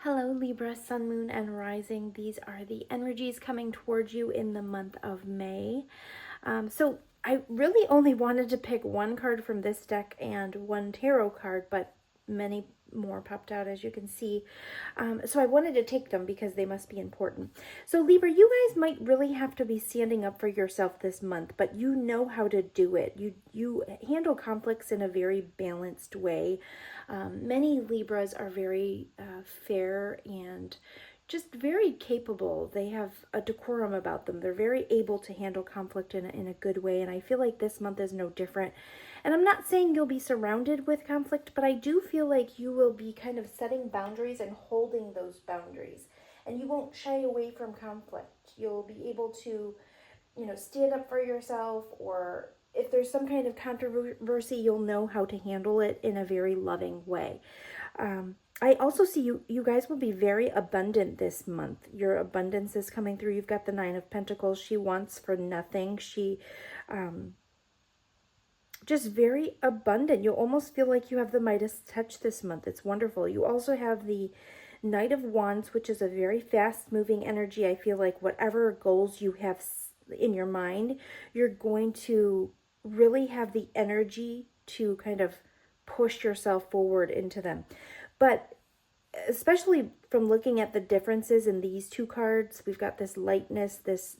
Hello, Libra, Sun, Moon, and Rising. These are the energies coming towards you in the month of May. So I really only wanted to pick one card from this deck and one tarot card, but many more popped out, as you can see. So I wanted to take them because they must be important. So Libra, you guys might really have to be standing up for yourself this month, but you know how to do it. You handle conflicts in a very balanced way. Many Libras are very fair and just very capable. They have a decorum about them. They're very able to handle conflict in a good way, and I feel like this month is no different. And I'm not saying you'll be surrounded with conflict, but I do feel like you will be kind of setting boundaries and holding those boundaries. And you won't shy away from conflict. You'll be able to, stand up for yourself, or if there's some kind of controversy, you'll know how to handle it in a very loving way. I also see you guys will be very abundant this month. Your abundance is coming through. You've got the Nine of Pentacles. She wants for nothing. She just very abundant. You'll almost feel like you have the Midas touch this month. It's wonderful. You also have the Knight of Wands, which is a very fast-moving energy. I feel like whatever goals you have in your mind, you're going to really have the energy to kind of push yourself forward into them. But especially from looking at the differences in these two cards, we've got this lightness, this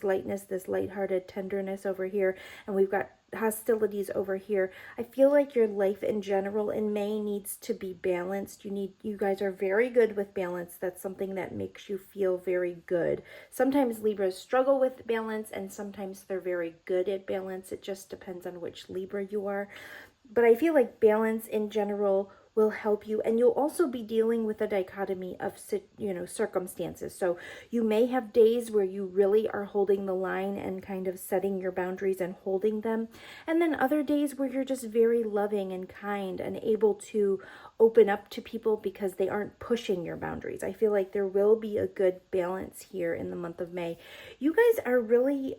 lightness, this lighthearted tenderness over here, and we've got hostilities over here. I feel like your life in general in May needs to be balanced. You guys are very good with balance. That's something that makes you feel very good. Sometimes Libras struggle with balance, and sometimes they're very good at balance. It just depends on which Libra you are. But I feel like balance in general will help you, and you'll also be dealing with a dichotomy of circumstances. So you may have days where you really are holding the line and kind of setting your boundaries and holding them, and then other days where you're just very loving and kind and able to open up to people because they aren't pushing your boundaries. I feel like there will be a good balance here in the month of May. You guys are really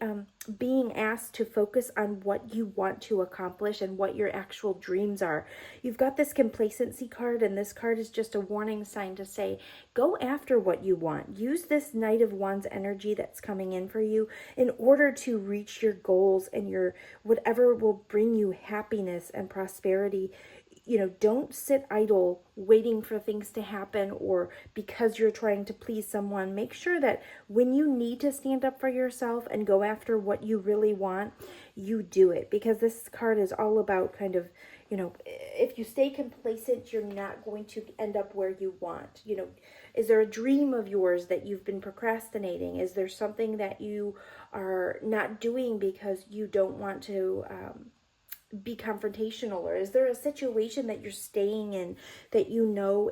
being asked to focus on what you want to accomplish and what your actual dreams are. You've got this complacency card, and this card is just a warning sign to say, go after what you want. Use this Knight of Wands energy that's coming in for you in order to reach your goals and your whatever will bring you happiness and prosperity. Don't sit idle waiting for things to happen, or because you're trying to please someone. Make sure that when you need to stand up for yourself and go after what you really want, you do it, because this card is all about kind of, if you stay complacent, you're not going to end up where you want. Is there a dream of yours that you've been procrastinating? Is there something that you are not doing because you don't want to be confrontational? Or is there a situation that you're staying in that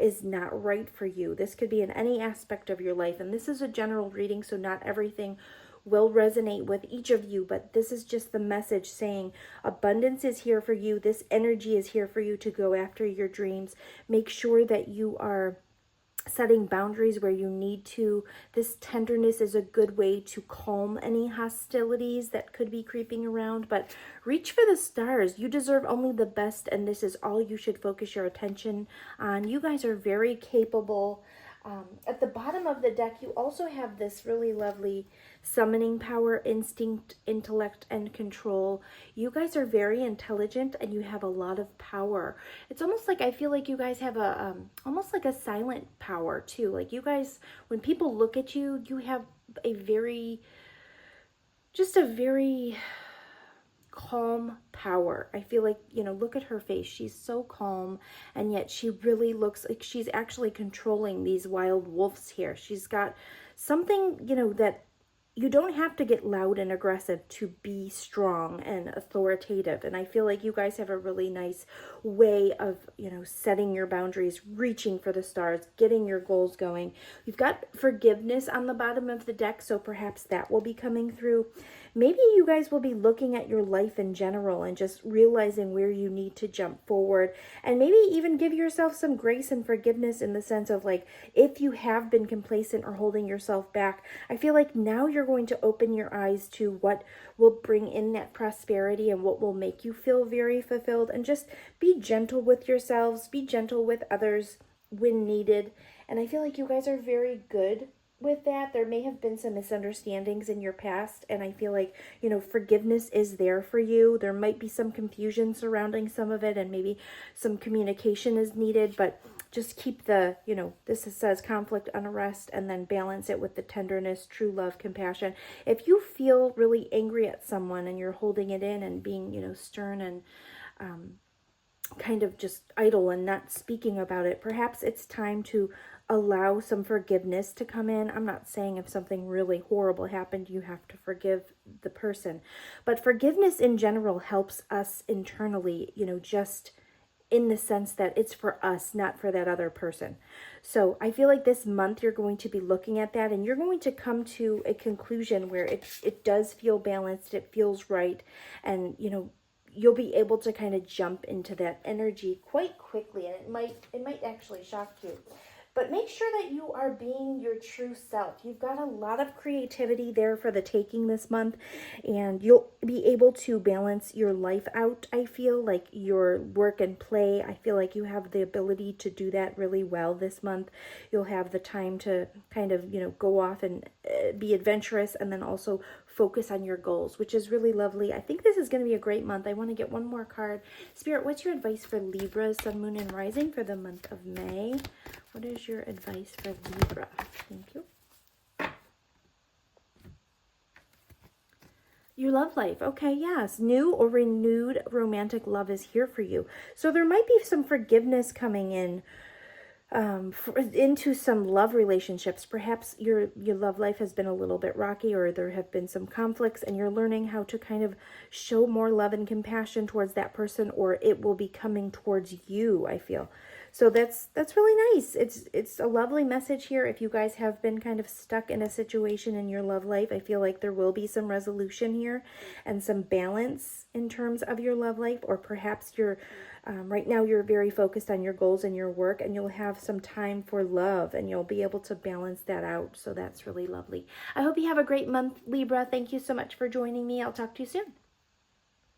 is not right for you? This could be in any aspect of your life, and this is a general reading, so not everything will resonate with each of you, but this is just the message saying abundance is here for you. This energy is here for you to go after your dreams. Make sure that you are setting boundaries where you need to. This tenderness is a good way to calm any hostilities that could be creeping around, but reach for the stars. You deserve only the best, and this is all you should focus your attention on. You guys are very capable. At the bottom of the deck, you also have this really lovely summoning power, instinct, intellect, and control. You guys are very intelligent, and you have a lot of power. It's almost like I feel like you guys have a almost like a silent power too. Like you guys, when people look at you, you have a very calm power. I feel like, look at her face. She's so calm, and yet she really looks like she's actually controlling these wild wolves here. She's got something, that you don't have to get loud and aggressive to be strong and authoritative. And I feel like you guys have a really nice way of, setting your boundaries, reaching for the stars, getting your goals going. You've got forgiveness on the bottom of the deck, so perhaps that will be coming through. Maybe you guys will be looking at your life in general and just realizing where you need to jump forward, and maybe even give yourself some grace and forgiveness in the sense of, like, if you have been complacent or holding yourself back, I feel like now you're going to open your eyes to what will bring in that prosperity and what will make you feel very fulfilled. And just be gentle with yourselves, be gentle with others. when needed. And I feel like you guys are very good with that. There may have been some misunderstandings in your past, and I feel like, forgiveness is there for you. There might be some confusion surrounding some of it, and maybe some communication is needed, but just keep the, this says conflict, unrest, and then balance it with the tenderness, true love, compassion. If you feel really angry at someone and you're holding it in and being, stern and kind of just idle and not speaking about it, perhaps it's time to allow some forgiveness to come in. I'm not saying if something really horrible happened, you have to forgive the person, but forgiveness in general helps us internally, just in the sense that it's for us, not for that other person. So I feel like this month you're going to be looking at that, and you're going to come to a conclusion where it does feel balanced, it feels right, and you'll be able to kind of jump into that energy quite quickly, and it might actually shock you. But make sure that you are being your true self. You've got a lot of creativity there for the taking this month, and you'll be able to balance your life out. I feel like your work and play, I feel like you have the ability to do that really well this month. You'll have the time to kind of, go off and be adventurous, and then also focus on your goals, which is really lovely. I think this is going to be a great month. I want to get one more card. Spirit, what's your advice for Libra, Sun, Moon, and Rising for the month of May? What is your advice for Libra? Thank you. Your love life. Okay, yes. New or renewed romantic love is here for you. So there might be some forgiveness coming in into some love relationships. Perhaps your love life has been a little bit rocky, or there have been some conflicts, and you're learning how to kind of show more love and compassion towards that person, or it will be coming towards you, I feel. So that's really nice. It's a lovely message here. If you guys have been kind of stuck in a situation in your love life, I feel like there will be some resolution here and some balance in terms of your love life, or perhaps you're right now you're very focused on your goals and your work, and you'll have some time for love, and you'll be able to balance that out. So that's really lovely. I hope you have a great month, Libra. Thank you so much for joining me. I'll talk to you soon.